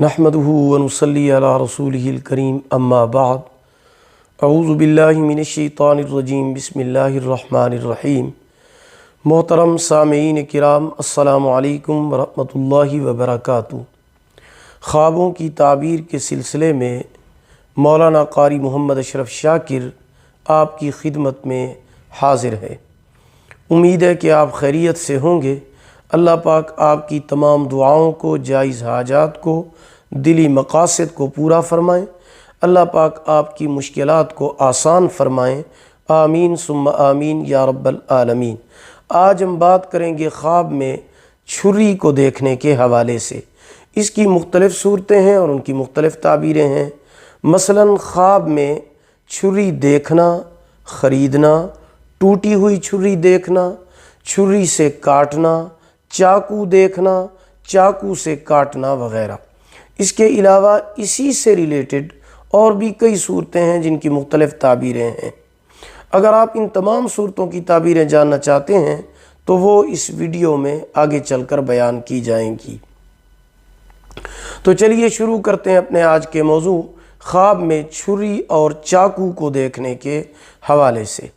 نحمدہ ونصلی علی رسولہ الکریم اما بعد اعوذ باللہ من الشیطان الرجیم بسم اللہ الرحمن الرحیم۔ محترم سامعین کرام، السلام علیکم ورحمۃ اللہ وبرکاتہ۔ خوابوں کی تعبیر کے سلسلے میں مولانا قاری محمد اشرف شاکر آپ کی خدمت میں حاضر ہے۔ امید ہے کہ آپ خیریت سے ہوں گے۔ اللہ پاک آپ کی تمام دعاؤں کو، جائز حاجات کو، دلی مقاصد کو پورا فرمائیں۔ اللہ پاک آپ کی مشکلات کو آسان فرمائیں۔ آمین ثم آمین یا رب العالمین۔ آج ہم بات کریں گے خواب میں چھری کو دیکھنے کے حوالے سے۔ اس کی مختلف صورتیں ہیں اور ان کی مختلف تعبیریں ہیں۔ مثلاً خواب میں چھری دیکھنا، خریدنا، ٹوٹی ہوئی چھری دیکھنا، چھری سے کاٹنا، چاقو دیکھنا، چاقو سے کاٹنا وغیرہ۔ اس کے علاوہ اسی سے ریلیٹڈ اور بھی کئی صورتیں ہیں جن کی مختلف تعبیریں ہیں۔ اگر آپ ان تمام صورتوں کی تعبیریں جاننا چاہتے ہیں تو وہ اس ویڈیو میں آگے چل کر بیان کی جائیں گی۔ تو چلیے شروع کرتے ہیں اپنے آج کے موضوع، خواب میں چھری اور چاقو کو دیکھنے کے حوالے سے۔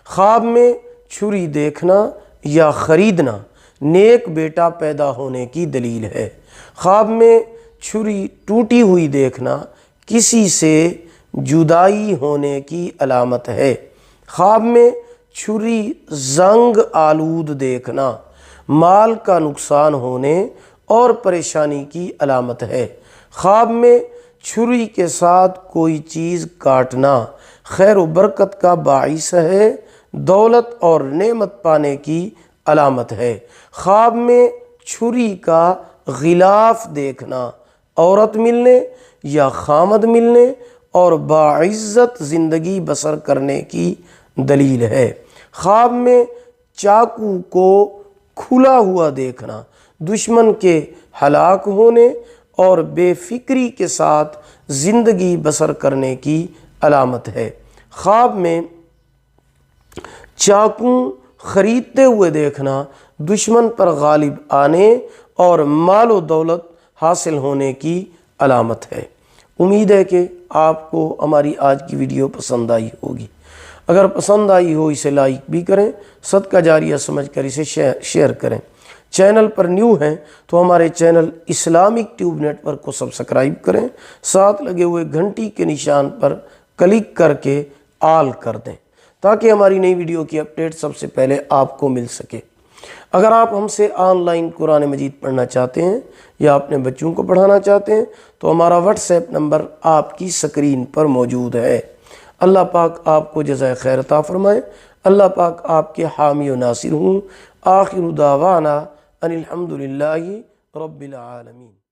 خواب میں چھری دیکھنا یا خریدنا نیک بیٹا پیدا ہونے کی دلیل ہے۔ خواب میں چھری ٹوٹی ہوئی دیکھنا کسی سے جدائی ہونے کی علامت ہے۔ خواب میں چھری زنگ آلود دیکھنا مال کا نقصان ہونے اور پریشانی کی علامت ہے۔ خواب میں چھری کے ساتھ کوئی چیز کاٹنا خیر و برکت کا باعث ہے، دولت اور نعمت پانے کی علامت ہے۔ خواب میں چھری کا غلاف دیکھنا عورت ملنے یا خامد ملنے اور باعزت زندگی بسر کرنے کی دلیل ہے۔ خواب میں چاقو کو کھلا ہوا دیکھنا دشمن کے ہلاک ہونے اور بے فکری کے ساتھ زندگی بسر کرنے کی علامت ہے۔ خواب میں چاقو خریدتے ہوئے دیکھنا دشمن پر غالب آنے اور مال و دولت حاصل ہونے کی علامت ہے۔ امید ہے کہ آپ کو ہماری آج کی ویڈیو پسند آئی ہوگی۔ اگر پسند آئی ہو اسے لائک بھی کریں، صدقہ جاریہ سمجھ کر اسے شیئر کریں۔ چینل پر نیو ہیں تو ہمارے channel Islamic tube network کو سبسکرائب کریں، ساتھ لگے ہوئے گھنٹی کے نشان پر کلک کر کے آل کر دیں تاکہ ہماری نئی ویڈیو کی اپڈیٹ سب سے پہلے آپ کو مل سکے۔ اگر آپ ہم سے آن لائن قرآن مجید پڑھنا چاہتے ہیں یا اپنے بچوں کو پڑھانا چاہتے ہیں تو ہمارا واٹس ایپ نمبر آپ کی سکرین پر موجود ہے۔ اللہ پاک آپ کو جزائے خیر عطا فرمائے۔ اللہ پاک آپ کے حامی و ناصر ہوں۔ آخر دعوانا ان الحمدللہ رب العالمین۔